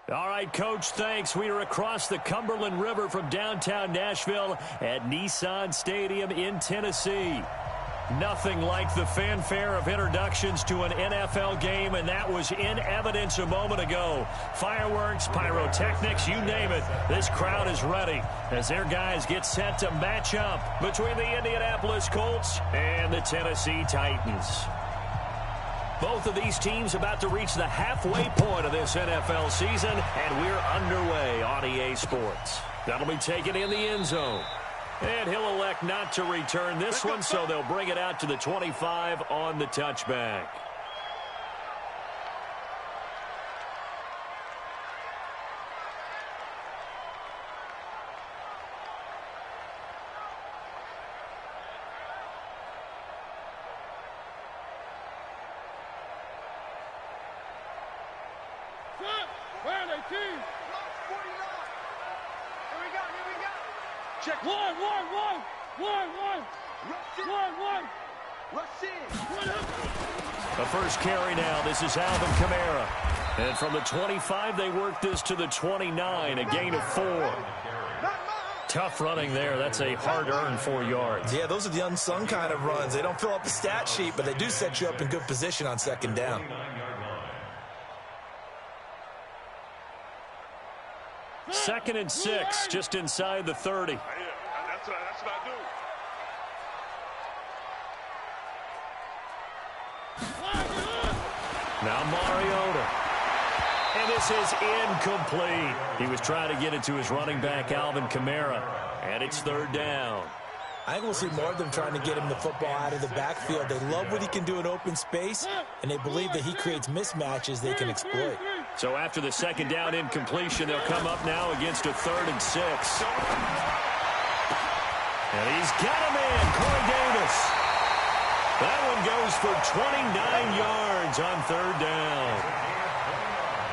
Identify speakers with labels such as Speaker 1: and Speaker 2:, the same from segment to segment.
Speaker 1: All right, Coach, thanks. We are across the Cumberland River from downtown Nashville at Nissan Stadium in Tennessee. Nothing like the fanfare of introductions to an NFL game, and that was in evidence a moment ago. Fireworks, pyrotechnics, you name it. This crowd is ready as their guys get set to match up between the Indianapolis Colts and the Tennessee Titans. Both of these teams about to reach the halfway point of this NFL season, and we're underway on EA Sports. That'll be taken in the end zone. And he'll elect not to return this one, so they'll bring it out to the 25 on the touchback.
Speaker 2: Check. One. Rush in.
Speaker 1: The first carry now. This is Alvin Kamara. And from the 25, they work this to the 29, a gain of 4. Tough running there. That's a hard-earned 4 yards.
Speaker 3: Yeah, those are the unsung kind of runs. They don't fill up the stat sheet, but they do set you up in good position on second down.
Speaker 1: Second and 6, just inside the 30.
Speaker 2: That's what I do.
Speaker 1: Now Mariota. And this is incomplete. He was trying to get it to his running back, Alvin Kamara. And it's third down.
Speaker 3: I think we'll see more of them trying to get him the football out of the backfield. They love what he can do in open space, and they believe that he creates mismatches they can exploit.
Speaker 1: So after the second down incompletion, they'll come up now against a 3rd and 6. And he's got him in, Corey Davis. That one goes for 29 yards on third down.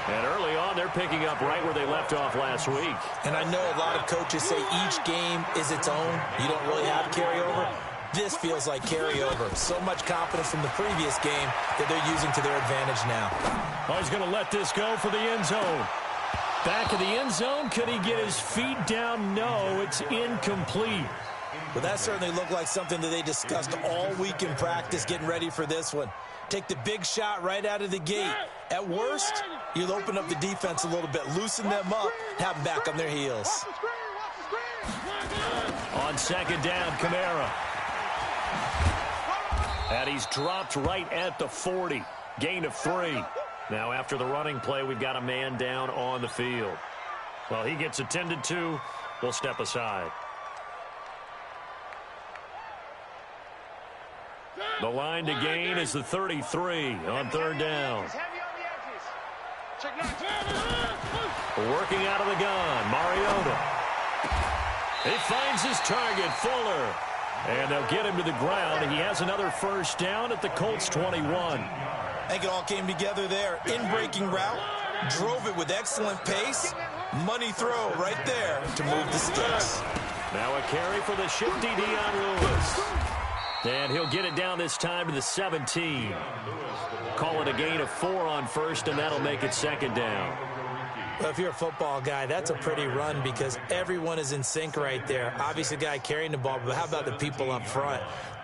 Speaker 1: And early on, they're picking up right where they left off last week.
Speaker 3: And I know a lot of coaches say each game is its own. You don't really have carryover. This feels like carryover. So much confidence from the previous game that they're using to their advantage now.
Speaker 1: Oh, he's going to let this go for the end zone. Back of the end zone. Could he get his feet down? No, it's incomplete.
Speaker 3: Well, that certainly looked like something that they discussed all week in practice getting ready for this one. Take the big shot right out of the gate. At worst, you'll open up the defense a little bit, loosen them up, have them back on their heels.
Speaker 1: On second down, Kamara. And he's dropped right at the 40. Gain of 3. Now after the running play, we've got a man down on the field. Well, he gets attended to. We'll step aside. The line to gain is the 33 on third down. Working out of the gun, Mariota. He finds his target, Fuller. And they'll get him to the ground. He has another first down at the Colts 21.
Speaker 3: I think it all came together there. In-breaking route, drove it with excellent pace. Money throw right there to move the sticks.
Speaker 1: Now a carry for the shifty Dion Lewis. And he'll get it down this time to the 17. Call it a gain of 4 on first, and that'll make it second down.
Speaker 3: Well, if you're a football guy, that's a pretty run because everyone is in sync right there. Obviously, the guy carrying the ball, but how about the people up front?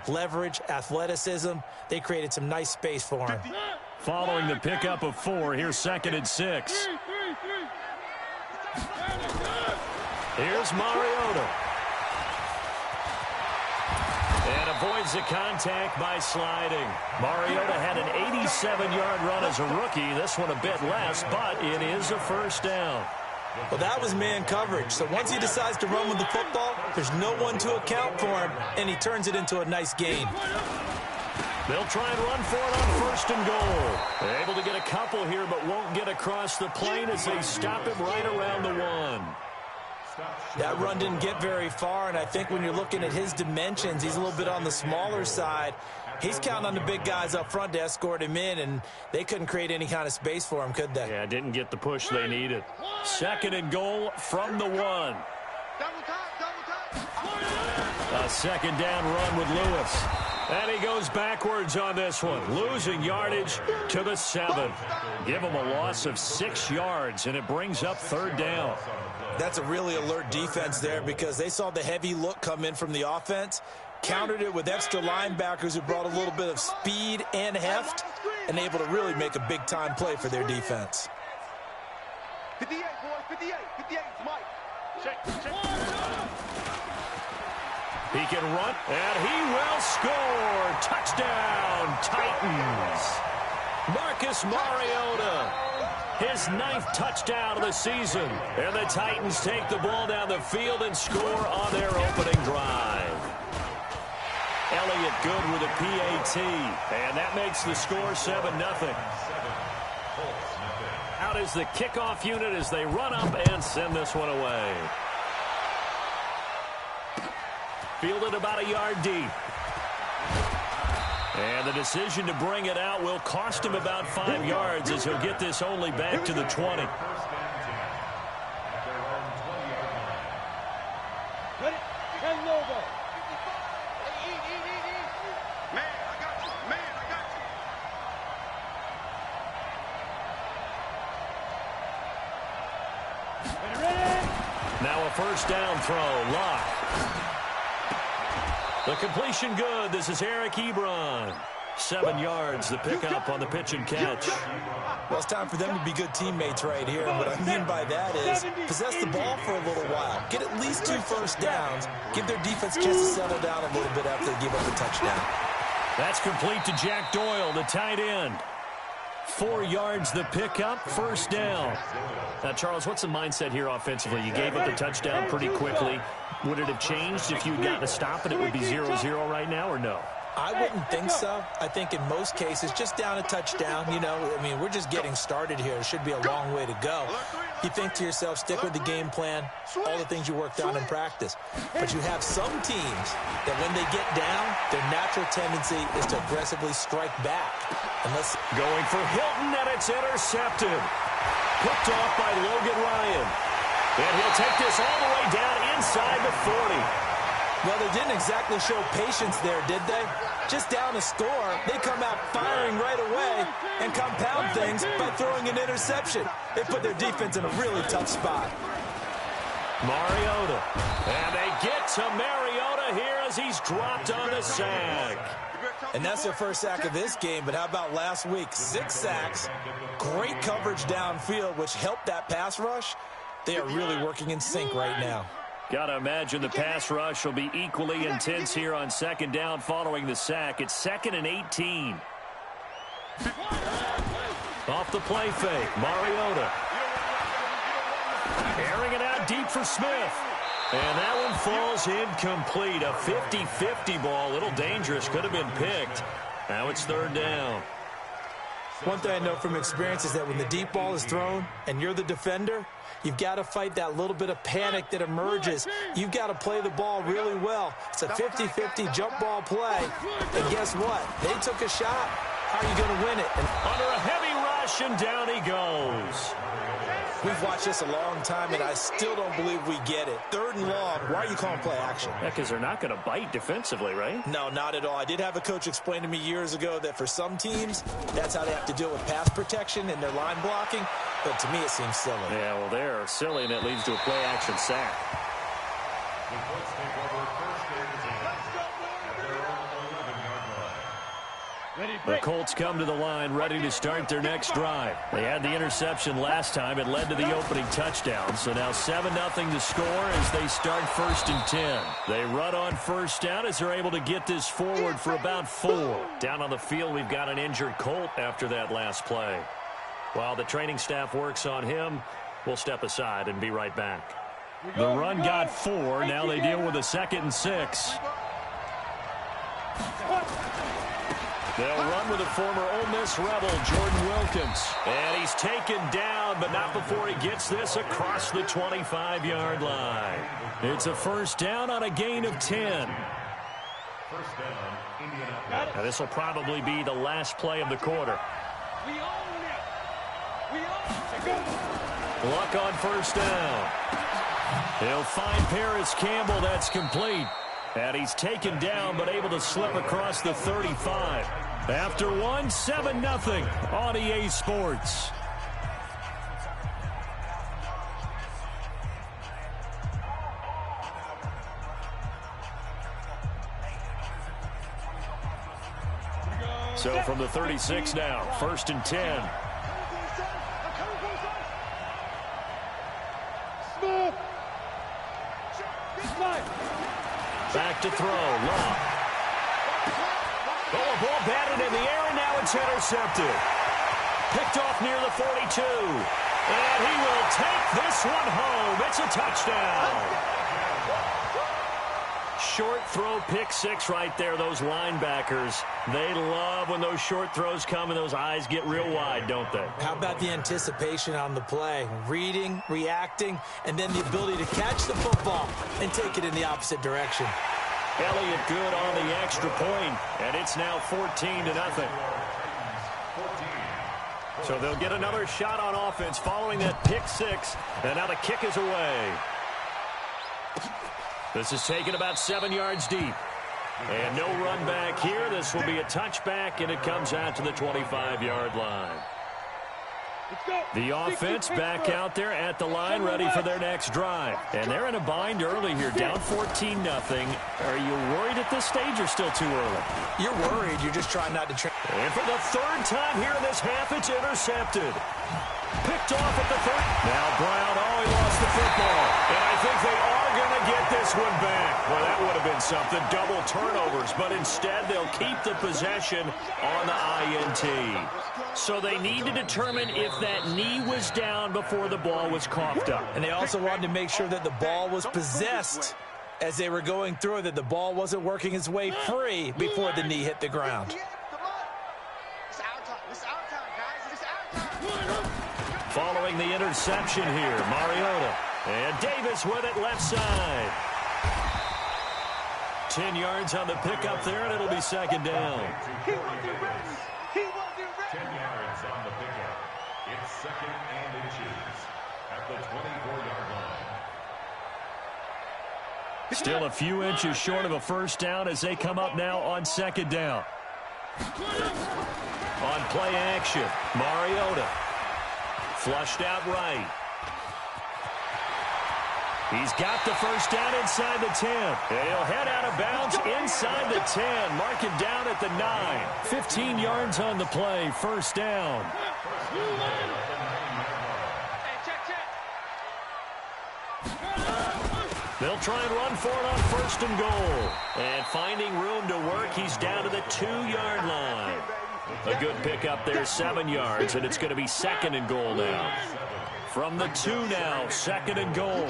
Speaker 3: Leverage, athleticism, they created some nice space for him.
Speaker 1: Following the pickup of 4, here's second and 6. Here's Mariota. And avoids the contact by sliding. Mariota had an 87-yard run as a rookie. This one a bit less, but it is a first down.
Speaker 3: Well, that was man coverage. So once he decides to run with the football, there's no one to account for him, and he turns it into a nice gain.
Speaker 1: They'll try and run for it on first and goal. They're able to get a couple here, but won't get across the plane as they stop him right around the 1.
Speaker 3: That run didn't get very far, and I think when you're looking at his dimensions, he's a little bit on the smaller side. He's counting on the big guys up front to escort him in, and they couldn't create any kind of space for him, could they?
Speaker 1: Yeah, didn't get the push they needed. Second and goal from the 1. A second down run with Lewis. And he goes backwards on this one, losing yardage to the 7. Give him a loss of 6 yards, and it brings up 3rd down.
Speaker 3: That's a really alert defense there because they saw the heavy look come in from the offense, countered it with extra linebackers who brought a little bit of speed and heft, and able to really make a big-time play for their defense.
Speaker 2: 58, boys, 58, 58, Mike. Check.
Speaker 1: He can run, and he will score. Touchdown, Titans. Marcus Mariota, his 9th touchdown of the season. And the Titans take the ball down the field and score on their opening drive. Elliott good with a PAT, and that makes the score 7-0. Out is the kickoff unit as they run up and send this one away. Fielded about a yard deep. And the decision to bring it out will cost him about 5 yards as he'll get this only back to the 20. Now a first down throw, Locke. The completion good. This is Eric Ebron. 7 yards, the pickup on the pitch and catch.
Speaker 3: Well, it's time for them to be good teammates right here. And what I mean by that is possess the ball for a little while. Get at least 2 first downs. Give their defense a chance to settle down a little bit after they give up a touchdown.
Speaker 1: That's complete to Jack Doyle, the tight end. 4 yards the pickup, first down. Now, Charles, what's the mindset here offensively? You gave up the touchdown pretty quickly. Would it have changed if you had gotten a stop and it would be 0-0 right now, or no?
Speaker 3: I wouldn't think so. I think in most cases, just down a touchdown, you know, I mean, we're just getting started here. It should be a long way to go. You think to yourself, stick with the game plan, all the things you worked on in practice. But you have some teams that when they get down, their natural tendency is to aggressively strike back. Unless
Speaker 1: going for Hilton, and it's intercepted. Picked off by Logan Ryan. And he'll take this all the way down inside the 40.
Speaker 3: Well, they didn't exactly show patience there, did they? Just down a score, they come out firing right away and compound things by throwing an interception. They put their defense in a really tough spot.
Speaker 1: Mariota. And they get to Mariota here as he's dropped on the sack.
Speaker 3: And that's their first sack of this game, but how about last week? 6 sacks, great coverage downfield, which helped that pass rush. They are really working in sync right now.
Speaker 1: Got to imagine the pass rush will be equally intense here on second down following the sack. It's 2nd and 18. Off the play fake, Mariota. Airing it out deep for Smith. And that one falls incomplete. A 50-50 ball, a little dangerous, could have been picked. Now it's 3rd down.
Speaker 3: One thing I know from experience is that when the deep ball is thrown and you're the defender, you've got to fight that little bit of panic that emerges. You've got to play the ball really well. It's a 50-50 jump ball play. And guess what? They took a shot. How are you going to win it? And
Speaker 1: under a heavy rush, and down he goes.
Speaker 3: We've watched this a long time, and I still don't believe we get it. 3rd and long. Why are you calling play action?
Speaker 1: Yeah, because they're not going to bite defensively, right?
Speaker 3: No, not at all. I did have a coach explain to me years ago that for some teams, that's how they have to deal with pass protection and their line blocking. But to me, it seems silly.
Speaker 1: Yeah, well, they're silly, and it leads to a play action sack. The Colts come to the line ready to start their next drive. They had the interception last time. It led to the opening touchdown. So now 7-0 to score as they start 1st and 10. They run on first down as they're able to get this forward for about 4. Down on the field, we've got an injured Colt after that last play. While the training staff works on him, we'll step aside and be right back. The run got 4. Now they deal with a 2nd and 6. They'll run with the former Ole Miss Rebel, Jordan Wilkins. And he's taken down, but not before he gets this across the 25-yard line. It's a first down on a gain of 10. Now this will probably be the last play of the quarter. Luck on first down. He'll find Paris Campbell. That's complete. And he's taken down, but able to slip across the 35. After one, 7-0 on EA Sports. So from the 36 now, 1st and 10. Back to throw. Long. Oh, a ball batted in the air, and now it's intercepted. Picked off near the 42. And he will take this one home. It's a touchdown. Short throw, pick six right there, those linebackers. They love when those short throws come and those eyes get real wide, don't they?
Speaker 3: How about the anticipation on the play? Reading, reacting, and then the ability to catch the football and take it in the opposite direction.
Speaker 1: Elliott good on the extra point, and it's now 14-0. So they'll get another shot on offense following that pick six, and now the kick is away. This is taken about 7 yards deep. And no run back here. This will be a touchback, and it comes out to the 25-yard line. The offense back out there at the line, ready for their next drive. And they're in a bind early here, down 14-0. Are you worried at this stage or still too early?
Speaker 3: You're worried. You're just trying not to...
Speaker 1: And for the third time here in this half, it's intercepted. Picked off at the 30. Now Brown, he lost the football. And I think they are going to get this one back. Well, that would have been something, double turnovers. But instead, they'll keep the possession on the INT. So they need to determine if that knee was down before the ball was coughed up.
Speaker 3: And they also wanted to make sure that the ball was possessed as they were going through it, that the ball wasn't working its way free before the knee hit the ground.
Speaker 1: Following the interception here, Mariota. And Davis with it left side. 10 yards on the pickup there, and it'll be second down.
Speaker 2: 10 yards on the pickup. It's second and inches at the 24-yard line.
Speaker 1: Still a few inches short of a first down as they come up now on second down. On play action, Mariota. Flushed out right. He's got the first down inside the 10. And he'll head out of bounds inside the 10. Mark it down at the 9. 15 yards on the play. First down. They'll try and run for it on first and goal. And finding room to work, he's down to the 2-yard line. A good pickup there, 7 yards, and it's going to be second and goal now. From the 2 now, second and goal.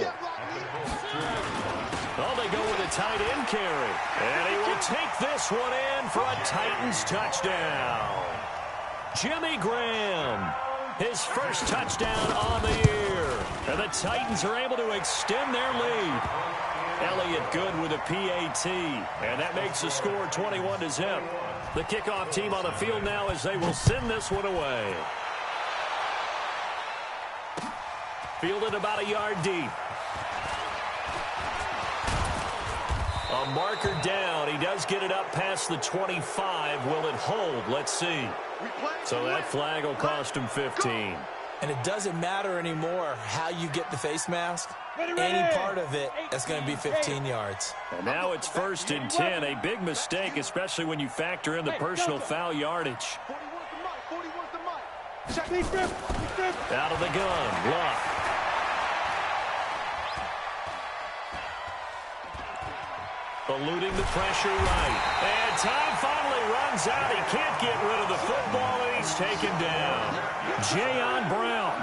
Speaker 1: Oh, they go with a tight end carry. And he will take this one in for a Titans touchdown. Jimmy Graham, his first touchdown on the year. And the Titans are able to extend their lead. Elliott good with a PAT. And that makes the score 21-0. The kickoff team on the field now as they will send this one away. Fielded about a yard deep. A marker down. He does get it up past the 25. Will it hold? Let's see. So that flag will cost him 15.
Speaker 3: And it doesn't matter anymore how you get the face mask. Any part of it, that's going to be 15 yards.
Speaker 1: And now it's 1st and 10. A big mistake, especially when you factor in the personal foul yardage. Out of the gun. Luck. Eluding the pressure right. And time finally runs out. He can't get rid of the football, and he's taken down. Jayon Brown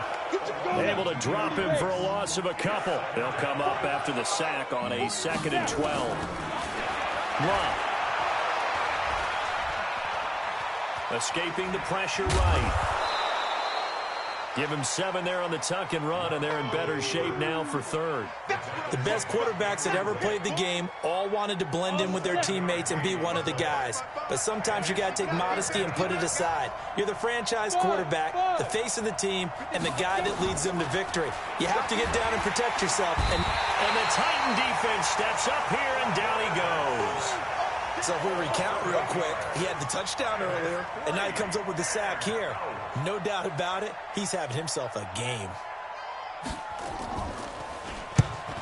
Speaker 1: able to drop him for a loss of a couple. They'll come up after the sack on a 2nd and 12. Luck. Escaping the pressure right. Give him 7 there on the tuck and run, and they're in better shape now for third.
Speaker 3: The best quarterbacks that ever played the game all wanted to blend in with their teammates and be one of the guys. But sometimes you got to take modesty and put it aside. You're the franchise quarterback, the face of the team, and the guy that leads them to victory. You have to get down and protect yourself.
Speaker 1: And the Titan defense steps up here, and down he goes.
Speaker 3: So if we recount real quick, he had the touchdown earlier, and now he comes up with the sack here. No doubt about it, he's having himself a game.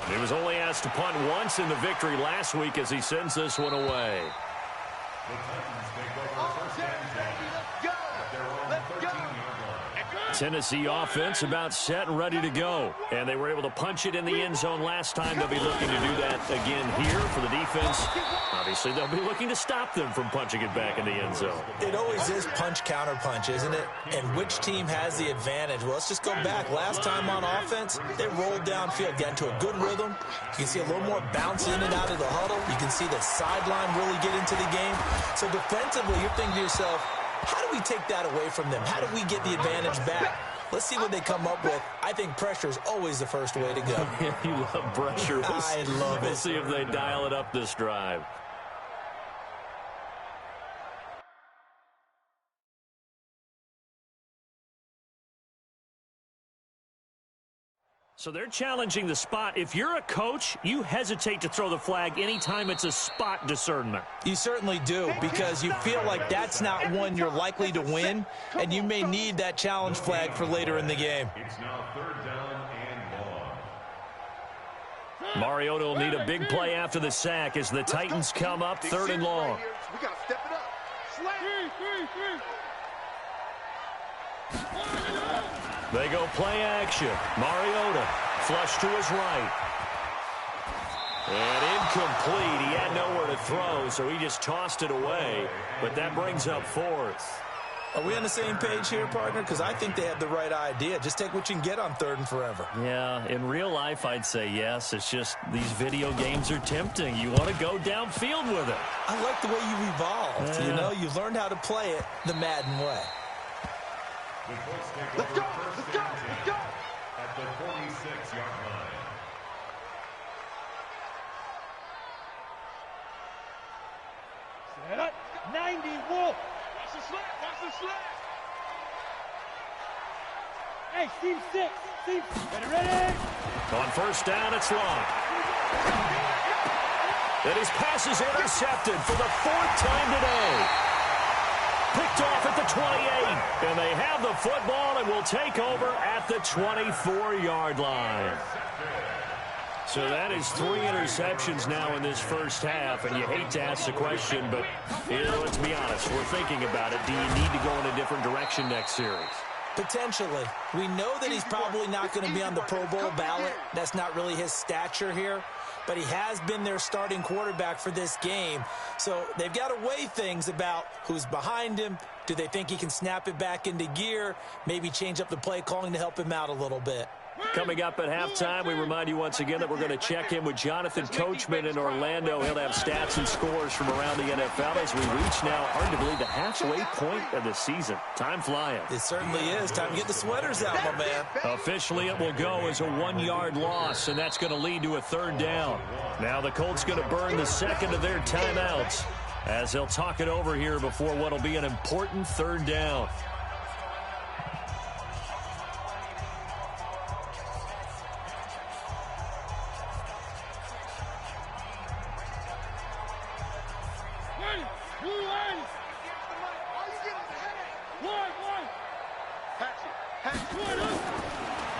Speaker 1: He was only asked to punt once in the victory last week as he sends this one away.
Speaker 2: The Titans take over first and 10 at their own 13-yard line.
Speaker 1: Tennessee offense about set and ready to go. And they were able to punch it in the end zone last time. They'll be looking to do that again here for the defense. Obviously, they'll be looking to stop them from punching it back in the end zone.
Speaker 3: It always is punch-counter-punch, isn't it? And which team has the advantage? Well, let's just go back. Last time on offense, they rolled downfield, got into a good rhythm. You can see a little more bounce in and out of the huddle. You can see the sideline really get into the game. So defensively, you're thinking to yourself, how do we take that away from them? How do we get the advantage back? Let's see what they come up with. I think pressure is always the first way to go.
Speaker 1: You love pressure.
Speaker 3: I love it.
Speaker 1: We'll see if they dial it up this drive. So they're challenging the spot. If you're a coach, you hesitate to throw the flag anytime it's a spot discernment.
Speaker 3: You certainly do, because you feel like that's not one you're likely to win, and you may need that challenge flag for later in the game.
Speaker 2: It's now 3rd down and long.
Speaker 1: Mariota will need a big play after the sack as the Titans come up 3rd and long.
Speaker 4: We got to step it up.
Speaker 1: They go play action. Mariota flush to his right. And incomplete. He had nowhere to throw, so he just tossed it away. But that brings up 4th.
Speaker 3: Are we on the same page here, partner? Because I think they have the right idea. Just take what you can get on 3rd and forever.
Speaker 1: Yeah, in real life, I'd say yes. It's just these video games are tempting. You want to go downfield with it.
Speaker 3: I like the way you evolved.
Speaker 1: Yeah.
Speaker 3: You know, you learned how to play it the Madden way.
Speaker 2: The Colts take
Speaker 4: Let's
Speaker 2: over
Speaker 4: go,
Speaker 2: first
Speaker 4: let's go,
Speaker 2: and 10
Speaker 4: let's go.
Speaker 2: at the 46-yard line.
Speaker 4: Set up. 90, Wolf. Watch the slap, watch the slap. Hey, Steve 6. Steve, ready?
Speaker 1: On 1st down, it's long. And his pass is intercepted for the 4th time today. Picked off at the 28. And they have the football and will take over at the 24-yard line. So that is 3 interceptions now in this first half, and you hate to ask the question, but let's be honest, we're thinking about it. Do you need to go in a different direction next series?
Speaker 3: Potentially. We know that he's probably not going to be on the Pro Bowl ballot. That's not really his stature here, but he has been their starting quarterback for this game. So they've got to weigh things about who's behind him. Do they think he can snap it back into gear? Maybe change up the play calling to help him out a little bit.
Speaker 1: Coming up at halftime, we remind you once again that we're going to check in with Jonathan Coachman in Orlando. He'll have stats and scores from around the NFL as we reach now, hard to believe, the halfway point of the season. Time flying.
Speaker 3: It certainly is. Time to get the sweaters out, my man.
Speaker 1: Officially, it will go as a 1-yard loss, and that's going to lead to a 3rd down. Now the Colts going to burn the second of their timeouts as they'll talk it over here before what will be an important 3rd down.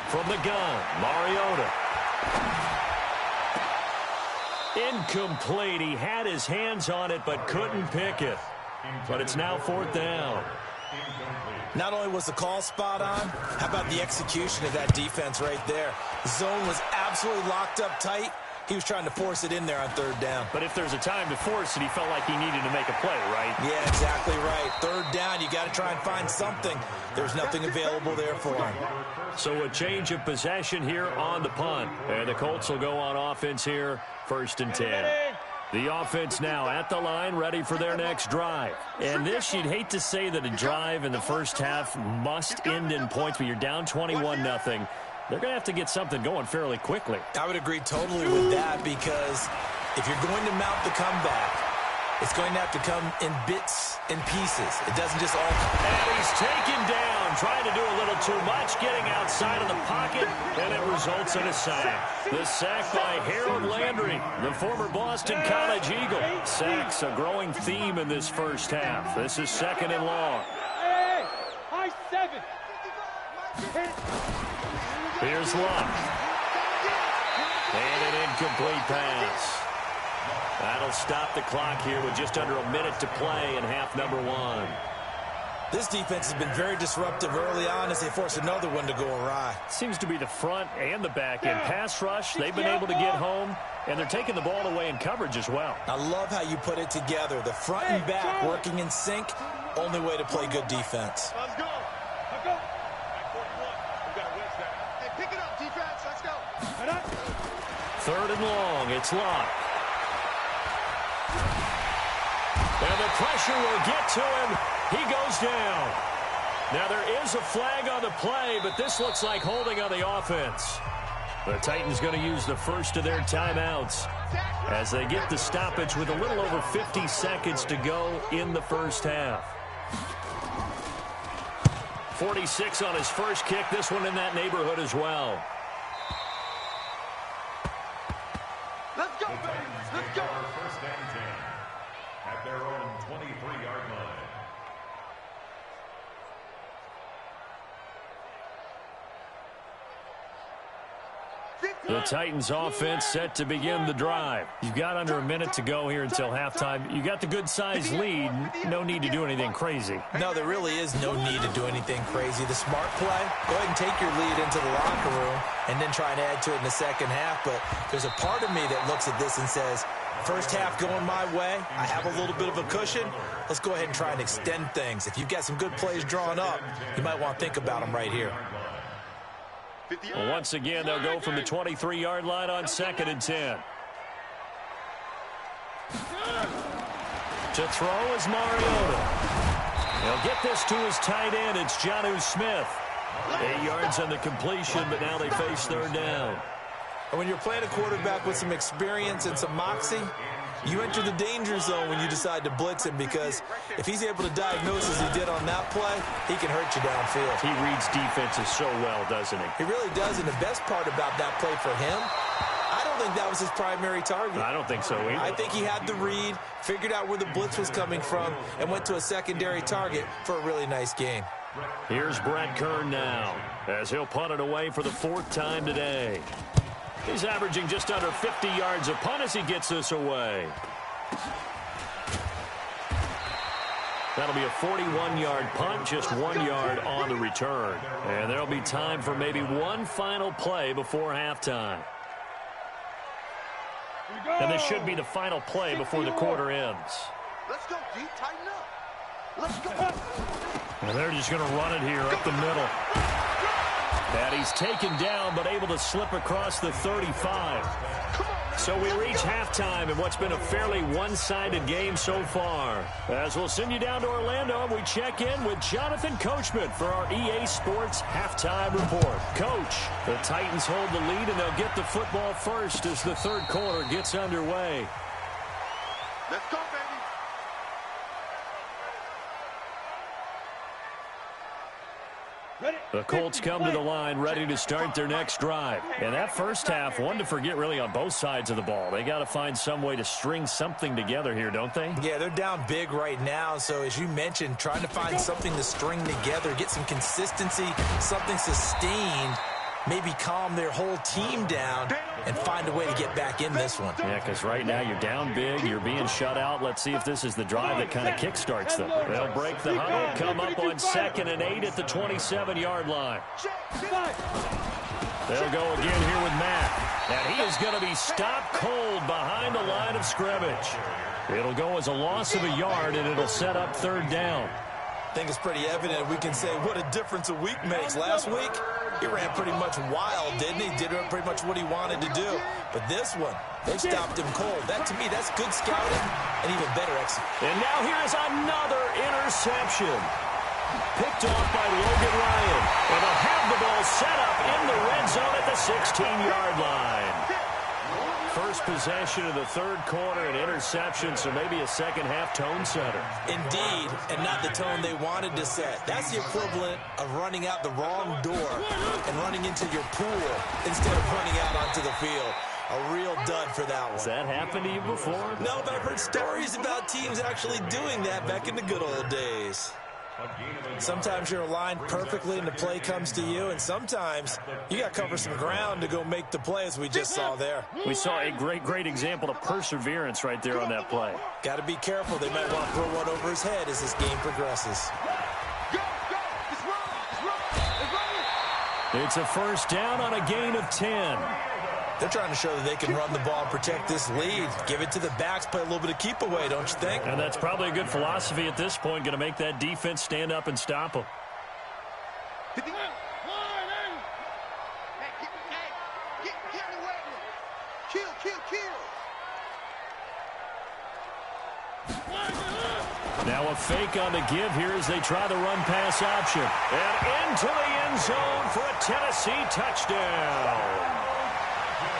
Speaker 1: From the gun, Mariota. Incomplete. He had his hands on it but couldn't pick it. But it's now 4th down.
Speaker 3: Not only was the call spot on, how about the execution of that defense right there? The zone was absolutely locked up tight. He was trying to force it in there on 3rd down.
Speaker 1: But if there's a time to force it, he felt like he needed to make a play, right?
Speaker 3: Yeah, exactly right. 3rd down, you got to try and find something. There's nothing available there for him.
Speaker 1: So a change of possession here on the punt. And the Colts will go on offense here, 1st and 10. The offense now at the line, ready for their next drive. And this, you'd hate to say that a drive in the first half must end in points, but you're down 21-0. They're going to have to get something going fairly quickly.
Speaker 3: I would agree totally with that, because if you're going to mount the comeback, it's going to have to come in bits and pieces. It doesn't just all come.
Speaker 1: And he's taken down, trying to do a little too much, getting outside of the pocket, and it results in a sack. The sack by Harold Landry, the former Boston College Eagle. Sacks a growing theme in this first half. This is 2nd and long.
Speaker 4: Hey, high 7.
Speaker 1: Here's Luck. And an incomplete pass. That'll stop the clock here with just under a minute to play in half number 1.
Speaker 3: This defense has been very disruptive early on as they force another one to go awry.
Speaker 1: Seems to be the front and the back end. Pass rush, they've been able to get home, and they're taking the ball away in coverage as well.
Speaker 3: I love how you put it together. The front and back working in sync, only way to play good defense.
Speaker 4: Let's go. Let's go. 41. We got a wedge there. Hey, pick it up, defense. Let's go.
Speaker 1: 3rd and long. It's Locke. And the pressure will get to him. He goes down. Now there is a flag on the play, but this looks like holding on the offense. The Titans going to use the first of their timeouts as they get the stoppage with a little over 50 seconds to go in the first half. 46 on his first kick. This one in that neighborhood as well.
Speaker 4: Let's go, baby. Let's go.
Speaker 2: First and 10 at their own 23-yard line.
Speaker 1: The Titans offense set to begin the drive. You've got under a minute to go here until halftime. You got the good-sized lead. No need to do anything crazy.
Speaker 3: No, there really is no need to do anything crazy. The smart play, go ahead and take your lead into the locker room and then try and add to it in the second half. But there's a part of me that looks at this and says, first half going my way, I have a little bit of a cushion. Let's go ahead and try and extend things. If you've got some good plays drawn up, you might want to think about them right here.
Speaker 1: Well, once again, they'll go from the 23-yard line on 2nd and 10. To throw is Mariota. He'll get this to his tight end. It's Jonnu Smith. 8 yards on the completion, but now they face 3rd down.
Speaker 3: And when you're playing a quarterback with some experience and some moxie, you enter the danger zone when you decide to blitz him, because if he's able to diagnose as he did on that play, he can hurt you downfield.
Speaker 1: He reads defenses so well, doesn't he?
Speaker 3: He really does, and the best part about that play for him, I don't think that was his primary target.
Speaker 1: I don't think so either.
Speaker 3: I think he had the read, figured out where the blitz was coming from, and went to a secondary target for a really nice gain.
Speaker 1: Here's Brett Kern now, as he'll punt it away for the 4th time today. He's averaging just under 50 yards a punt as he gets this away. That'll be a 41-yard punt, just 1 yard on the return. And there'll be time for maybe one final play before halftime. And this should be the final play before the quarter ends.
Speaker 4: Let's go, D. Tighten up. Let's go.
Speaker 1: And they're just going to run it here up the middle. And he's taken down, but able to slip across the 35. So we reach halftime in what's been a fairly one-sided game so far. As we'll send you down to Orlando, we check in with Jonathan Coachman for our EA Sports Halftime Report. Coach, the Titans hold the lead, and they'll get the football first as the 3rd quarter gets underway.
Speaker 4: Let's go, baby.
Speaker 1: The Colts come to the line ready to start their next drive. And that first half, one to forget really on both sides of the ball. They got to find some way to string something together here, don't they?
Speaker 3: Yeah, they're down big right now. So as you mentioned, trying to find something to string together, get some consistency, something sustained, maybe calm their whole team down and find a way to get back in this one.
Speaker 1: Yeah, because right now you're down big, you're being shut out. Let's see if this is the drive that kind of kickstarts them. They'll break the huddle, come up on 2nd and 8 at the 27-yard line. They'll go again here with Matt. And he is going to be stopped cold behind the line of scrimmage. It'll go as a loss of a yard, and it'll set up 3rd down.
Speaker 3: I think it's pretty evident we can say what a difference a week makes. Last week, He ran pretty much wild, didn't he? Did pretty much what he wanted to do. But this one, they stopped him cold. That, to me, that's good scouting and even better execution.
Speaker 1: And now here is another interception. Picked off by Logan Ryan. And they'll have the ball set up in the red zone at the 16-yard line. First possession of the third quarter, an interception, so maybe a second-half tone setter.
Speaker 3: Indeed, and not the tone they wanted to set. That's the equivalent of running out the wrong door and running into your pool instead of running out onto the field. A real dud for that one.
Speaker 1: Has that happened to you before?
Speaker 3: No, but I've heard stories about teams actually doing that back in the good old days. Sometimes you're aligned perfectly and the play comes to you, and sometimes you got to cover some ground to go make the play, as we just saw there.
Speaker 1: We saw a great example of perseverance right there on that play.
Speaker 3: Got to be careful. They might want to throw one over his head as this game progresses.
Speaker 1: It's a first down on a gain of 10.
Speaker 3: They're trying to show that they can run the ball and protect this lead. Give it to the backs, play a little bit of keep away, don't you think?
Speaker 1: And that's probably a good philosophy at this point, going to make that defense stand up and stop them. Now a fake on the give here as they try the run-pass option. And into the end zone for a Tennessee touchdown.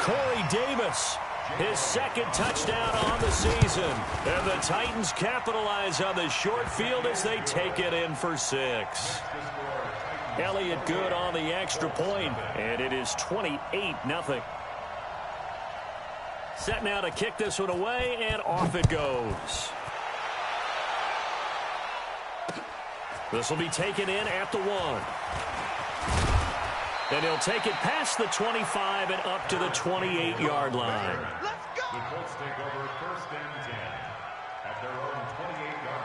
Speaker 1: Corey Davis, his second touchdown on the season. And the Titans capitalize on the short field as they take it in for 6. Elliott good on the extra point, and it is 28-0. Set now to kick this one away, and off it goes. This will be taken in at the 1. And he'll take it past the 25 and up to the 28-yard line.
Speaker 2: The Colts take over first and 10 at their own 28-yard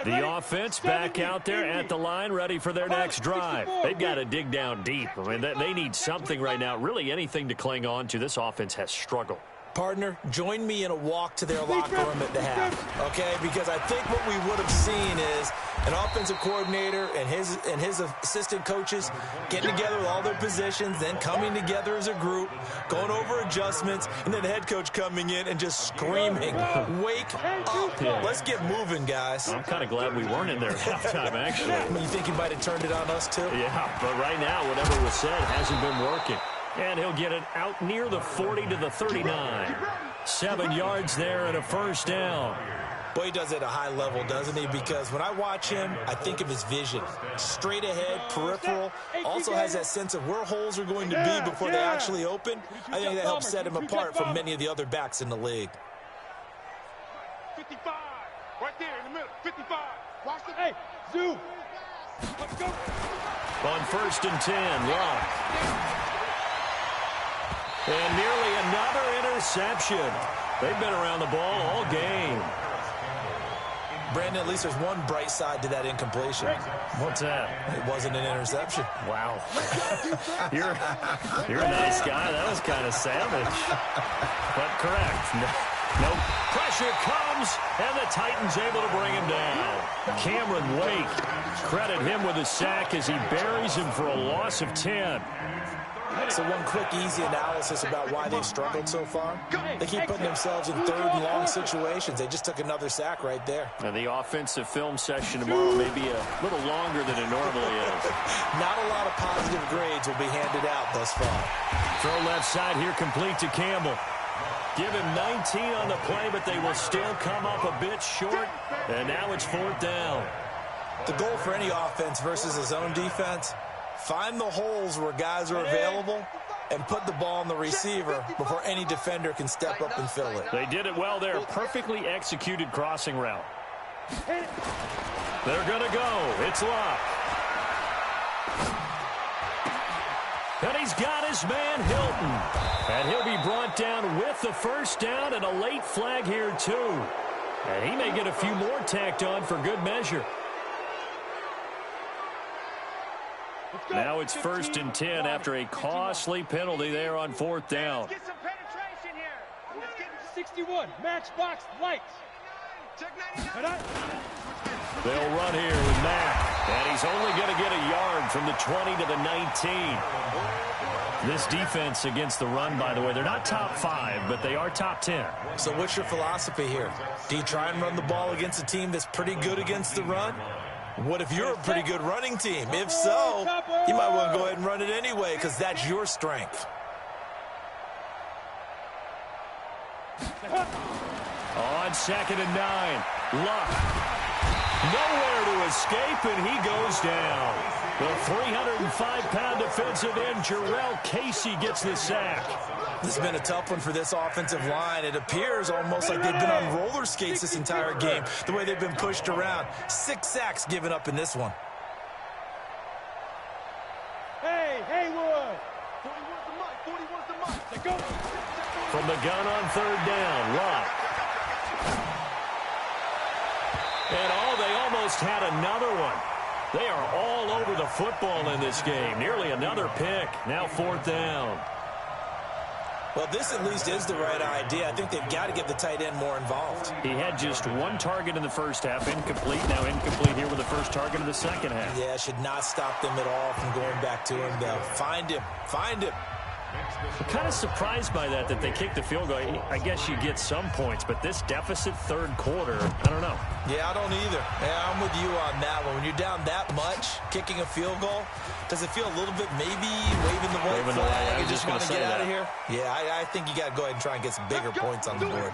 Speaker 2: line.
Speaker 1: The offense back out there at the line, ready for their next drive. They've got to dig down deep. I mean, they need something right now, really anything to cling on to. This offense has struggled.
Speaker 3: Partner, join me in a walk to their locker room at the half, okay? Because I think what we would have seen is an offensive coordinator and his assistant coaches getting together with all their positions, then coming together as a group, going over adjustments, and then the head coach coming in and just screaming, wake up.
Speaker 1: Yeah.
Speaker 3: Let's get moving, guys.
Speaker 1: I'm kind of glad we weren't in there at halftime, actually.
Speaker 3: I mean, you think he might have turned it on us, too?
Speaker 1: Yeah, but right now, whatever was said hasn't been working. And he'll get it out near the 40 to the 39. 7 yards there and a first down.
Speaker 3: Boy, he does it at a high level, doesn't he? Because when I watch him, I think of his vision. Straight ahead, peripheral. Also has that sense of where holes are going to be before they actually open. I think that helps set him apart from many of the other backs in the league.
Speaker 4: 55. Right there in the middle. 55. Watch the... Hey, zoom. Let's go.
Speaker 1: On first and 10, Locke. And nearly another interception. They've been around the ball all game.
Speaker 3: Brandon, at least there's one bright side to that incompletion.
Speaker 1: What's that?
Speaker 3: It wasn't an interception.
Speaker 1: Wow. You're a nice guy. That was kind of savage. But correct. Nope. Pressure comes, and the Titans able to bring him down. Cameron Wake, credit him with a sack as he buries him for a loss of 10.
Speaker 3: So one quick, easy analysis about why they've struggled so far. They keep putting themselves in third and long situations. They just took another sack right there.
Speaker 1: And the offensive film session tomorrow may be a little longer than it normally is.
Speaker 3: Not a lot of positive grades will be handed out thus far.
Speaker 1: Throw left side here complete to Campbell. Give him 19 on the play, but they will still come up a bit short. And now it's 4th down.
Speaker 3: The goal for any offense versus a zone defense, find the holes where guys are available and put the ball on the receiver before any defender can step up and fill it.
Speaker 1: They did it well there. Perfectly executed crossing route. They're going to go. It's Locke. And he's got his man Hilton. And he'll be brought down with the first down and a late flag here too. And he may get a few more tacked on for good measure. Now it's 1st and 10 after a costly penalty there on 4th down.
Speaker 4: Get some penetration here. Let's get 61. Matchbox lights.
Speaker 1: They'll run here with Mack. And he's only going to get a yard from the 20 to the 19. This defense against the run, by the way, they're not top 5, but they are top 10.
Speaker 3: So what's your philosophy here? Do you try and run the ball against a team that's pretty good against the run? What if you're a pretty good running team? If so, you might want to go ahead and run it anyway because that's your strength.
Speaker 1: On 2nd and 9, Luck. Nowhere to escape, and he goes down. The 305-pound defensive end, Jarrell Casey, gets the sack.
Speaker 3: This has been a tough one for this offensive line. It appears almost like they've been on roller skates this entire game, the way they've been pushed around. 6 sacks given up in this one.
Speaker 4: Hey, Haywood! 41's the mic, 41's the mic. Let's go.
Speaker 1: From the gun on 3rd down, Luck. And they almost had another one. They are all over the football in this game. Nearly another pick. Now 4th down.
Speaker 3: Well, this at least is the right idea. I think they've got to get the tight end more involved.
Speaker 1: He had just 1 target in the first half, incomplete. Now incomplete here with the first target of the second half.
Speaker 3: Yeah, should not stop them at all from going back to him, though. Find him. Find him.
Speaker 1: I'm kind of surprised by that they kicked the field goal. I guess you get some points, but this deficit 3rd quarter, I don't know.
Speaker 3: Yeah, I don't either. Yeah, I'm with you on that one. When you're down that much, kicking a field goal, does it feel a little bit maybe waving the white flag and just want to get out of here? Yeah, I think you got to go ahead and try and get some bigger points on the board.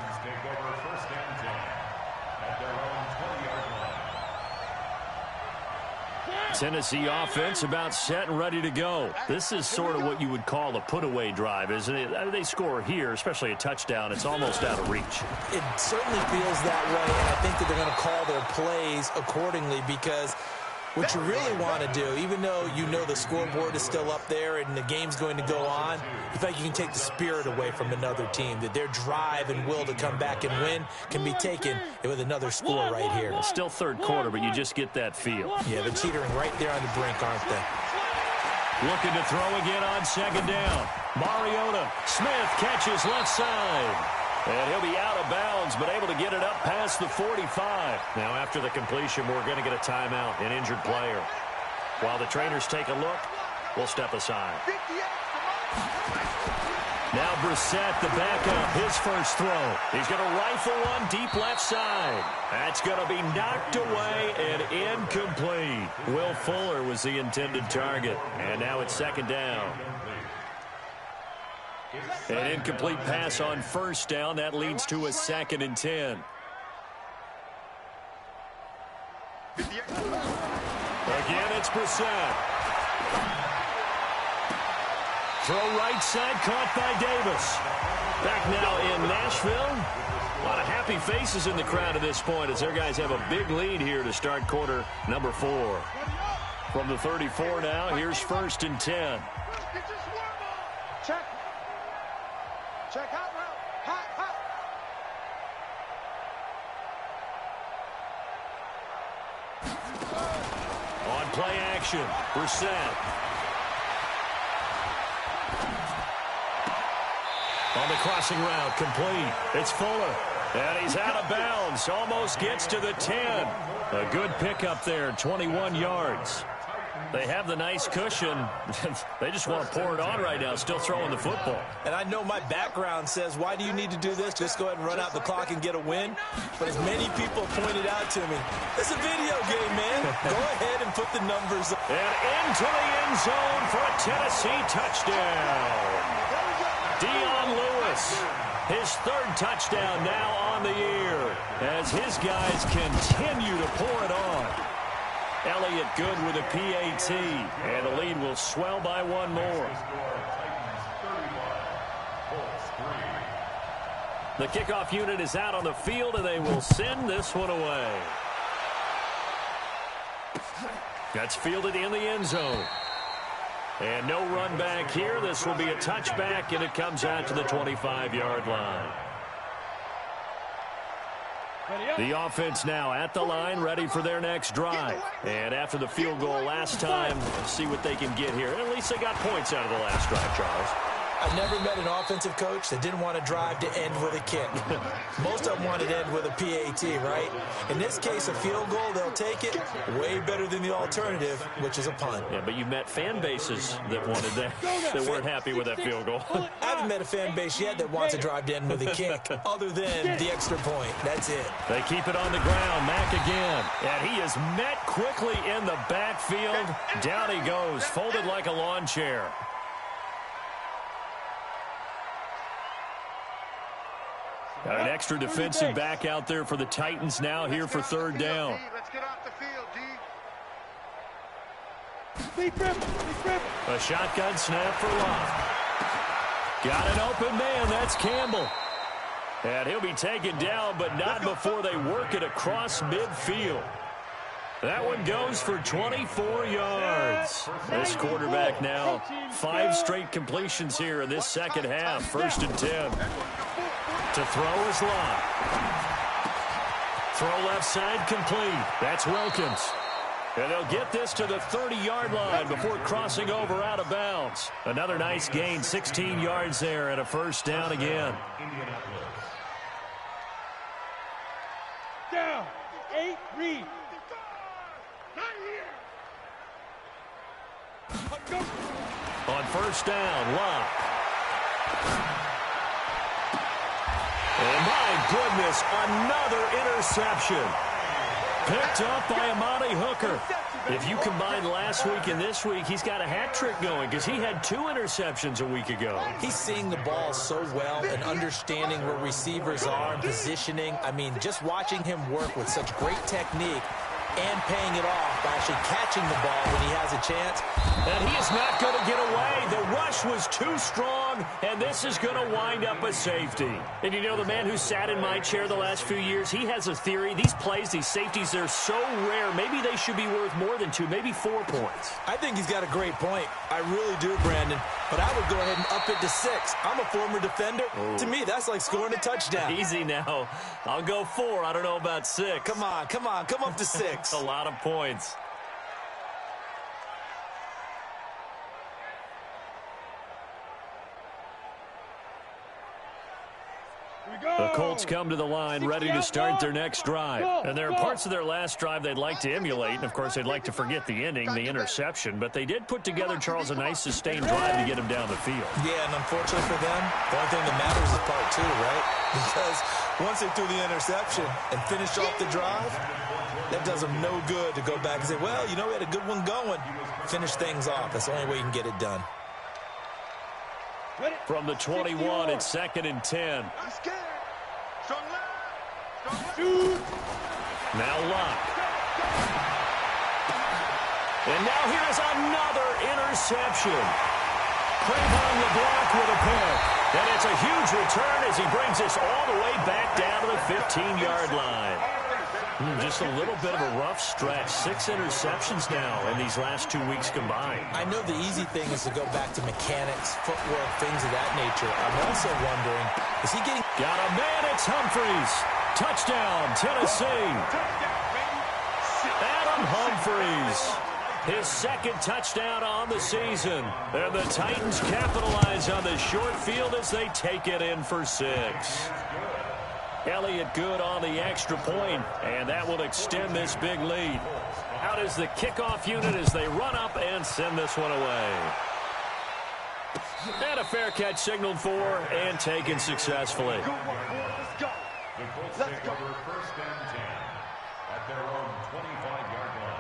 Speaker 1: Tennessee offense about set and ready to go. This is sort of what you would call a put-away drive, isn't it? I mean, they score here, especially a touchdown. It's almost out of reach.
Speaker 3: It certainly feels that way, and I think that they're going to call their plays accordingly because what you really want to do, even though you know the scoreboard is still up there and the game's going to go on, you think you can take the spirit away from another team, that their drive and will to come back and win can be taken with another score right here.
Speaker 1: It's still 3rd quarter, but you just get that feel.
Speaker 3: Yeah, they're teetering right there on the brink, aren't they?
Speaker 1: Looking to throw again on 2nd down. Mariota. Smith catches left side. And he'll be out of bounds, but able to get it up past the 45. Now, after the completion, we're going to get a timeout, an injured player. While the trainers take a look, we'll step aside. Now Brissett, the backup, his first throw. He's going to rifle one deep left side. That's going to be knocked away and incomplete. Will Fuller was the intended target. And now it's 2nd down. An incomplete pass on 1st down. That leads to a 2nd and 10. Again, it's Brissett. Throw right side, caught by Davis. Back now in Nashville. A lot of happy faces in the crowd at this point as their guys have a big lead here to start quarter number 4. From the 34 now, here's 1st and 10.
Speaker 4: Check. Check hot route. Hot.
Speaker 1: On play action, Brissett. On the crossing route, complete. It's Fuller. And he's out of bounds. Almost gets to the 10. A good pickup there, 21 yards. They have the nice cushion. They just want to pour it on right now, still throwing the football.
Speaker 3: And I know my background says, why do you need to do this? Just go ahead and run out the clock and get a win. But as many people pointed out to me, it's a video game, man. Go ahead and put the numbers up.
Speaker 1: And into the end zone for a Tennessee touchdown. Dion Lewis, his 3rd touchdown now on the year as his guys continue to pour it on. Elliott good with a PAT, and the lead will swell by 1 more. The kickoff unit is out on the field, and they will send this one away. That's fielded in the end zone. And no run back here. This will be a touchback, and it comes out to the 25-yard line. The offense now at the line, ready for their next drive. And after the field goal last time, see what they can get here. At least they got points out of the last drive, Charles.
Speaker 3: I've never met an offensive coach that didn't want to drive to end with a kick. Most of them wanted to end with a PAT, right? In this case, a field goal, they'll take it. Way better than the alternative, which is a punt.
Speaker 1: Yeah, but you met fan bases that wanted that, that weren't happy with that field goal.
Speaker 3: I haven't met a fan base yet that wants to drive to end with a kick, other than the extra point. That's it.
Speaker 1: They keep it on the ground. Mack again. And he is met quickly in the backfield. Down he goes, folded like a lawn chair. Got an extra defensive back out there for the Titans now here for third down.
Speaker 4: Let's get off the field, D.
Speaker 1: A shotgun snap for Locke. Got an open man. That's Campbell. And he'll be taken down, but not before they work it across midfield. That one goes for 24 yards. This quarterback now 5 straight completions here in this second half. 1st and 10. To throw is Locke. Throw left side complete. That's Wilkins. And they'll get this to the 30-yard line before crossing over out of bounds. Another nice gain, 16 yards there and a 1st down again.
Speaker 4: Down. 8, read.
Speaker 1: On 1st down, Locke. And my goodness, another interception. Picked up by Amani Hooker. If you combine last week and this week, he's got a hat trick going because he had 2 interceptions a week ago.
Speaker 3: He's seeing the ball so well and understanding where receivers are and positioning. I mean, just watching him work with such great technique and paying it off by actually catching the ball when he has a chance.
Speaker 1: And he is not going to get away. The rush was too strong, and this is going to wind up a safety. And you know, the man who sat in my chair the last few years, he has a theory. These plays, these safeties, they're so rare. Maybe they should be worth more than 2, maybe 4 points.
Speaker 3: I think he's got a great point. I really do, Brandon. But I would go ahead and up it to 6. I'm a former defender. Oh. To me, that's like scoring a touchdown.
Speaker 1: Easy now. I'll go 4. I don't know about 6.
Speaker 3: Come on. Come up to 6.
Speaker 1: A lot of points. The Colts come to the line ready to start their next drive. And there are parts of their last drive they'd like to emulate. And, of course, they'd like to forget the ending, the interception. But they did put together, Charles, a nice sustained drive to get him down the field.
Speaker 3: Yeah, and unfortunately for them, the only thing that matters is part 2, right? Because once they threw the interception and finished off the drive, that does them no good to go back and say, well, you know, we had a good one going. Finish things off. That's the only way you can get it done.
Speaker 1: From the 21, it's 2nd and 10. Now Locke. And now here's another interception. Cravon LeBlanc with a pick. And it's a huge return as he brings this all the way back down to the 15-yard line. Just a little bit of a rough stretch. 6 interceptions now in these last 2 weeks combined.
Speaker 3: I know the easy thing is to go back to mechanics, footwork, things of that nature. I'm also wondering, is he getting...
Speaker 1: Got a man, it's Humphreys. Touchdown, Tennessee. Adam Humphreys. His 2nd touchdown on the season. And the Titans capitalize on the short field as they take it in for 6. Elliott good on the extra point, and that will extend this big lead. Out is the kickoff unit as they run up and send this one away. And a fair catch signaled for and taken successfully.
Speaker 2: The Colts take over 1st and 10 at their own 25-yard line.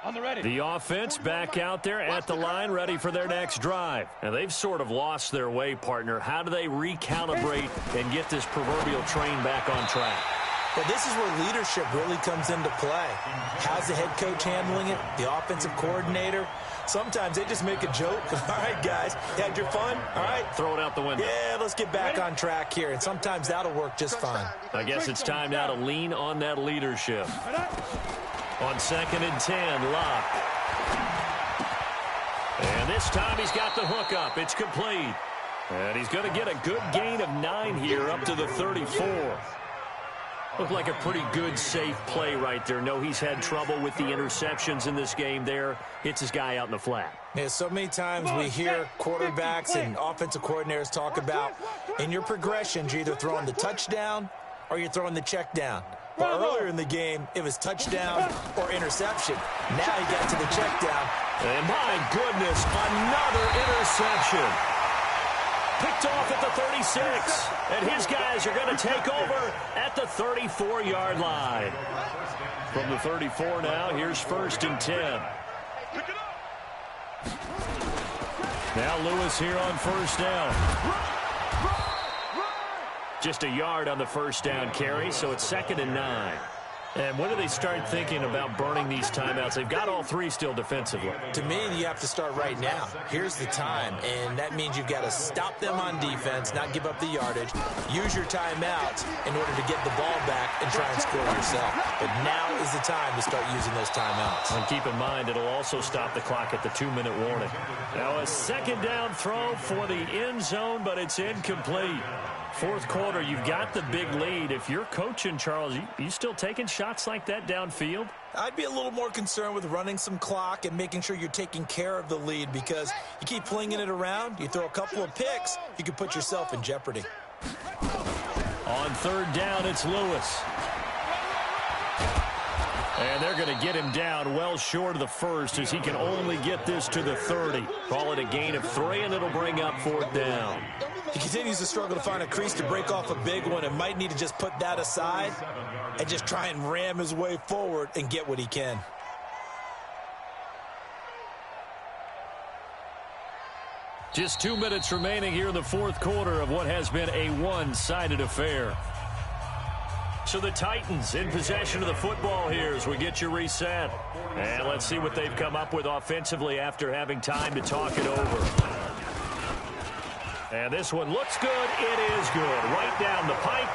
Speaker 4: On the ready.
Speaker 1: The offense back out there at the line, ready for their next drive. And they've sort of lost their way, partner. How do they recalibrate and get this proverbial train back on track?
Speaker 3: Well, this is where leadership really comes into play. How's the head coach handling it? The offensive coordinator? Sometimes they just make a joke. All right, guys, had your fun? All right.
Speaker 1: Throw it out the window.
Speaker 3: Yeah, let's get back on track here. And sometimes that'll work just fine.
Speaker 1: I guess it's time now to lean on that leadership. On 2nd and 10, Locke. And this time he's got the hook up. It's complete. And he's going to get a good gain of 9 here up to the 34. Looked like a pretty good, safe play right there. No, he's had trouble with the interceptions in this game there. Hits his guy out in the flat.
Speaker 3: Yeah, so many times we hear quarterbacks and offensive coordinators talk about in your progressions, you're either throwing the touchdown or you're throwing the check down. But earlier in the game, it was touchdown or interception. Now he got to the check down.
Speaker 1: And my goodness, another interception. Picked off at the 36. And his guys are going to take over at the 34-yard line. From the 34 now, here's 1st and 10. Now Lewis here on 1st down. Just a yard on the 1st down carry, so it's 2nd and 9. And when do they start thinking about burning these timeouts? They've got all 3 still defensively.
Speaker 3: To me, you have to start right now. Here's the time, and that means you've got to stop them on defense, not give up the yardage, use your timeouts in order to get the ball back and try and score yourself. But now is the time to start using those timeouts.
Speaker 1: And keep in mind, it'll also stop the clock at the 2-minute warning. Now a 2nd down throw for the end zone, but it's incomplete. 4th quarter, you've got the big lead. If you're coaching, Charles, you still taking shots like that downfield?
Speaker 3: I'd be a little more concerned with running some clock and making sure you're taking care of the lead, because you keep flinging it around, you throw a couple of picks, you can put yourself in jeopardy.
Speaker 1: On 3rd down, it's Lewis. And they're going to get him down well short of the 1st, as he can only get this to the 30. Call it a gain of 3, and it'll bring up 4th down.
Speaker 3: He continues to struggle to find a crease to break off a big one, and might need to just put that aside and just try and ram his way forward and get what he can.
Speaker 1: Just 2 minutes remaining here in the 4th quarter of what has been a one-sided affair. So the Titans in possession of the football here as we get you reset. And let's see what they've come up with offensively after having time to talk it over. And this one looks good. It is good. Right down the pipe.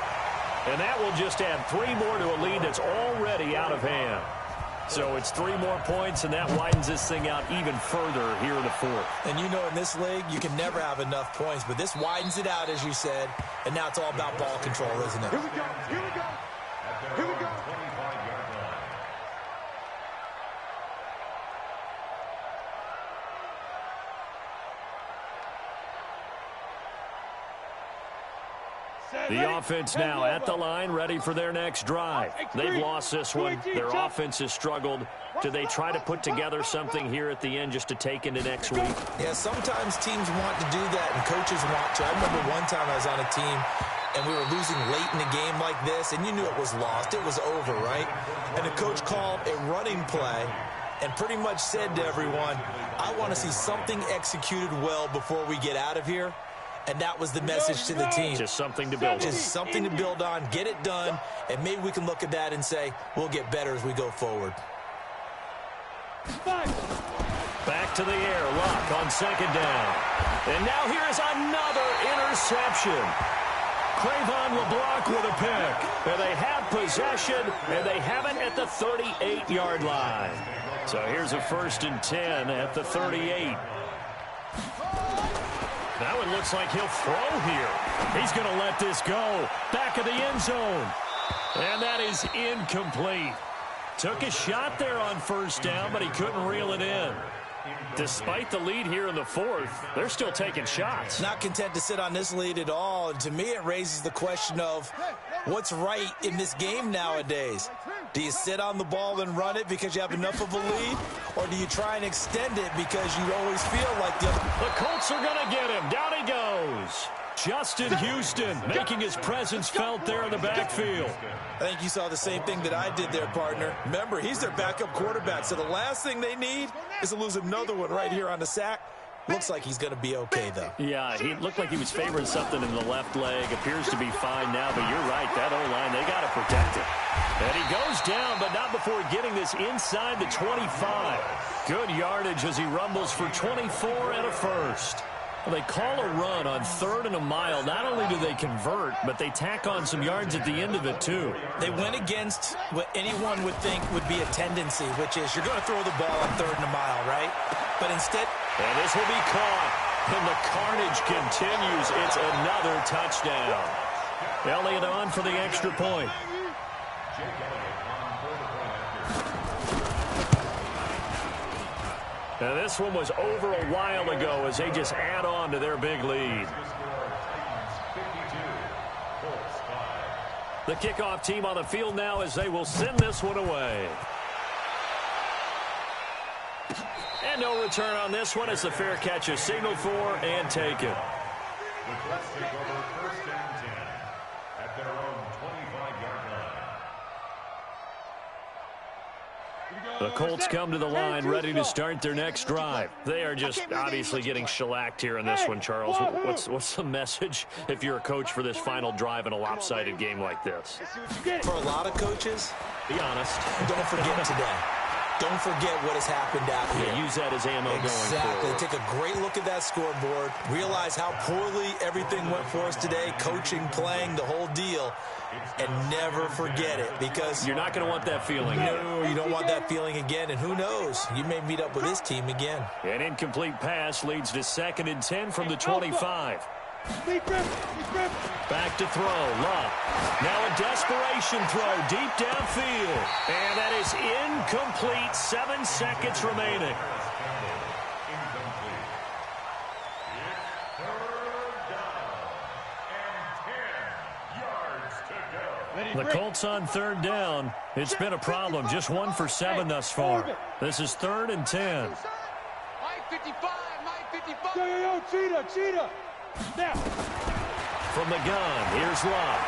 Speaker 1: And that will just add 3 more to a lead that's already out of hand. So it's 3 more points, and that widens this thing out even further here in the 4th.
Speaker 3: And you know, in this league, you can never have enough points, but this widens it out, as you said, and now it's all about ball control, isn't it?
Speaker 4: Here we go. Here we go. Here we go.
Speaker 2: 25-yard line.
Speaker 1: The offense now at the line, ready for their next drive. They've lost this one. Their offense has struggled. Do they try to put together something here at the end just to take into next week?
Speaker 3: Yeah, sometimes teams want to do that, and coaches want to. I remember one time I was on a team, and we were losing late in the game like this, and you knew it was lost. It was over, right? And the coach called a running play and pretty much said to everyone, I want to see something executed well before we get out of here. And that was the message to the team.
Speaker 1: Just something to build on.
Speaker 3: Just something to build on, get it done, and maybe we can look at that and say, we'll get better as we go forward.
Speaker 1: Back to the air, Luck on 2nd down. And now here's another interception. Cravon LeBlanc with a pick. And they have possession, and they have it at the 38-yard line. So here's a 1st and 10 at the 38. Now it looks like he'll throw here. He's going to let this go. Back of the end zone. And that is incomplete. Took a shot there on 1st down, but he couldn't reel it in. Despite the lead here in the 4th, they're still taking shots.
Speaker 3: Not content to sit on this lead at all. And to me, it raises the question of what's right in this game nowadays. Do you sit on the ball and run it because you have enough of a lead? Or do you try and extend it because you always feel like the
Speaker 1: Colts are going to get him. Down he goes. Justin Houston making his presence felt there in the backfield.
Speaker 3: I think you saw the same thing that I did there, partner. Remember, he's their backup quarterback, so the last thing they need is to lose another one right here on the sack. Looks like he's going to be okay, though.
Speaker 1: Yeah, he looked like he was favoring something in the left leg. Appears to be fine now, but you're right. That O-line, they got to protect it. And he goes down, but not before getting this inside the 25. Good yardage as he rumbles for 24 and a 1st. Well, they call a run on 3rd and a mile. Not only do they convert, but they tack on some yards at the end of it, too.
Speaker 3: They went against what anyone would think would be a tendency, which is you're going to throw the ball on 3rd and a mile, right? But instead...
Speaker 1: And this will be caught. And the carnage continues. It's another touchdown. Elliott on for the extra point. Now this one was over a while ago as they just add on to their big lead. The kickoff team on the field now as they will send this one away. And no return on this one as the fair catch is signaled for and taken.
Speaker 2: The Colts take over first and 10 at their own 25-yard line.
Speaker 1: The Colts come to the line ready to start their next drive. They are just obviously getting shellacked here in this one, Charles. What's the message if you're a coach for this final drive in a lopsided game like this?
Speaker 3: For a lot of coaches,
Speaker 1: Be honest.
Speaker 3: don't forget today. Don't forget what has happened out here.
Speaker 1: Use that as ammo going forward.
Speaker 3: Take a great look at that scoreboard. Realize how poorly everything went for us today. Coaching, playing, the whole deal. And never forget it, because
Speaker 1: You're not going to want that feeling.
Speaker 3: no, you don't want that feeling again. And who knows? You may meet up with this team again.
Speaker 1: An incomplete pass leads to 2nd and 10 from the 25. Back to throw. Love. Now a desperation throw deep downfield. And that is incomplete. 7 seconds remaining. The Colts on 3rd down. It's been a problem. Just 1 for 7 thus far. This is 3rd and 10.
Speaker 4: Yo, cheetah. Now.
Speaker 1: From the gun, here's Love.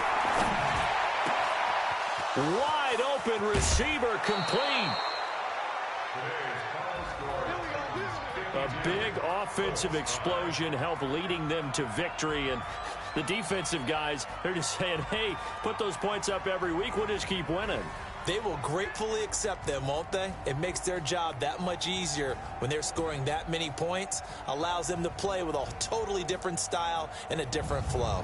Speaker 1: Wide open receiver complete. A big offensive explosion helped leading them to victory. And the defensive guys, they're just saying, hey, put those points up every week. We'll just keep winning.
Speaker 3: They will gratefully accept them, won't they? It makes their job that much easier when they're scoring that many points. Allows them to play with a totally different style and a different flow.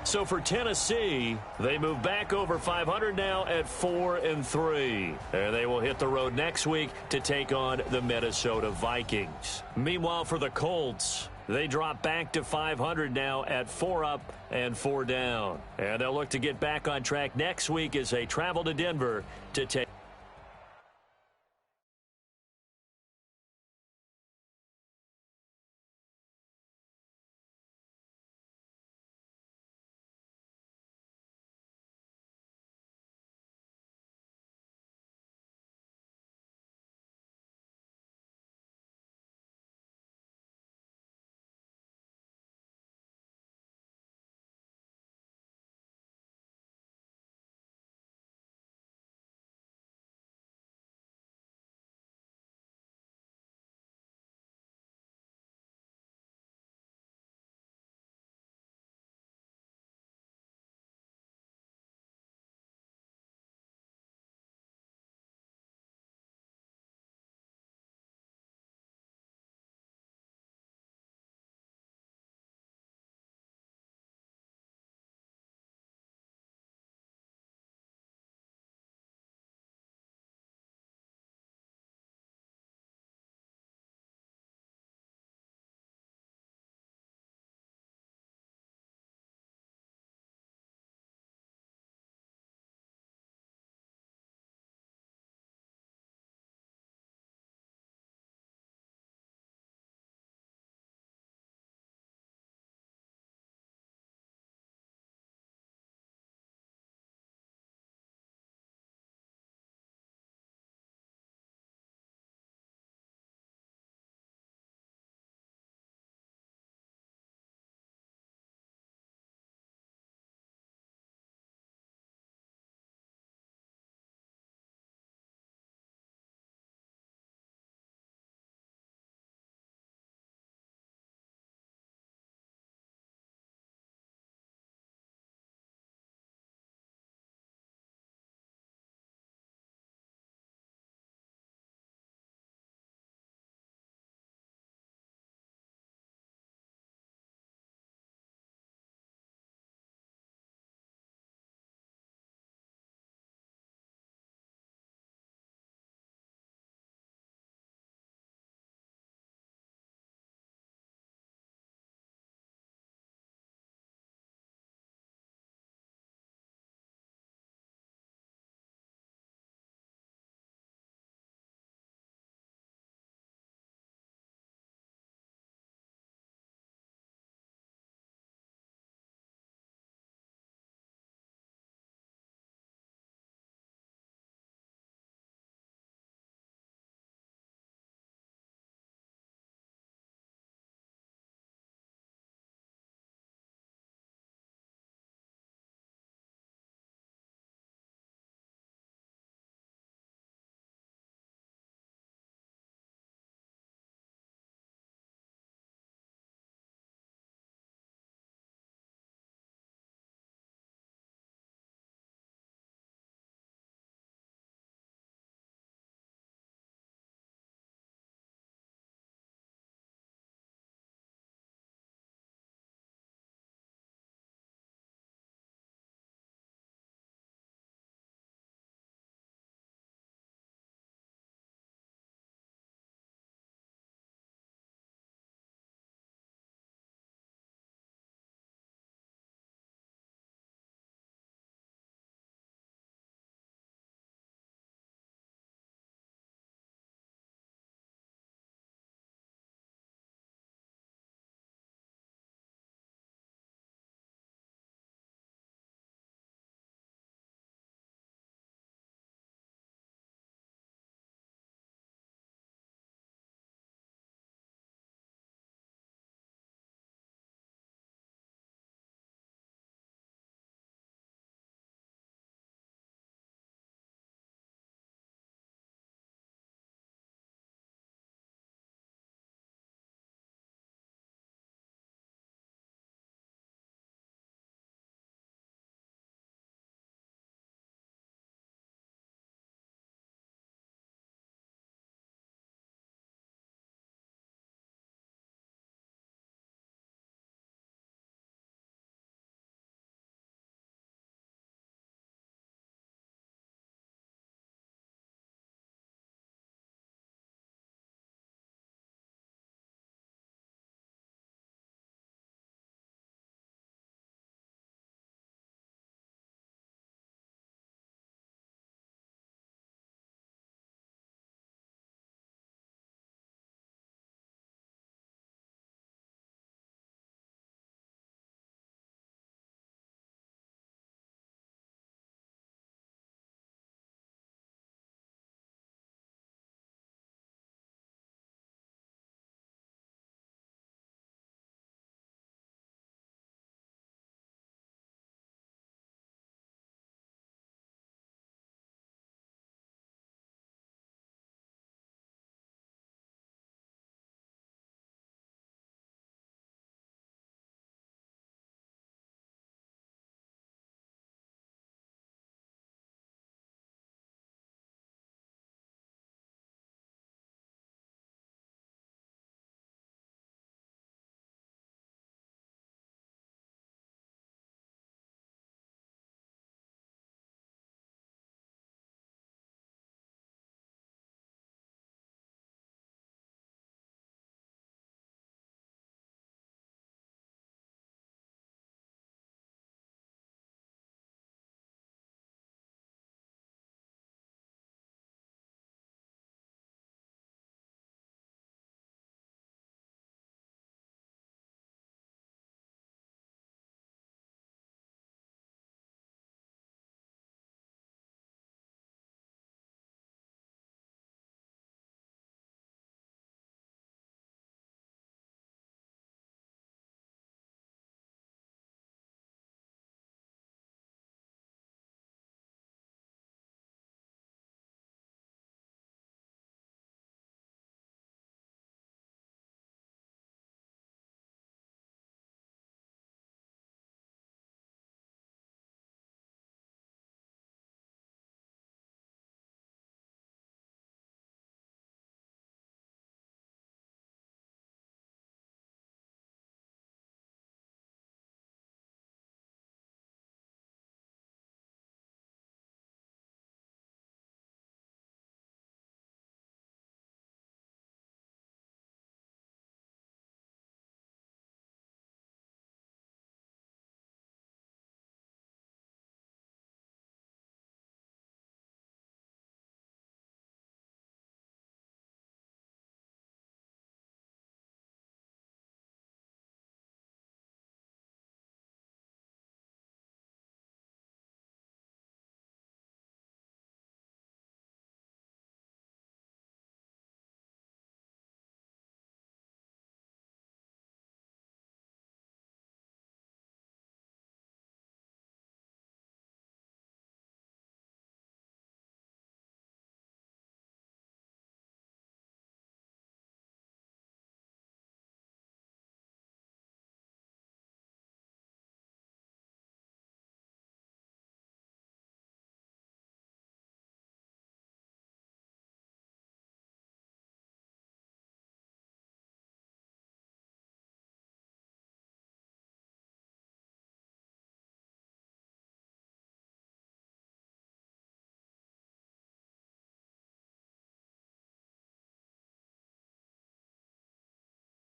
Speaker 1: So for Tennessee, they move back over 500 now at 4-3. And they will hit the road next week to take on the Minnesota Vikings. Meanwhile, for the Colts, they drop back to 500 now at 4 up and 4 down. And they'll look to get back on track next week as they travel to Denver to take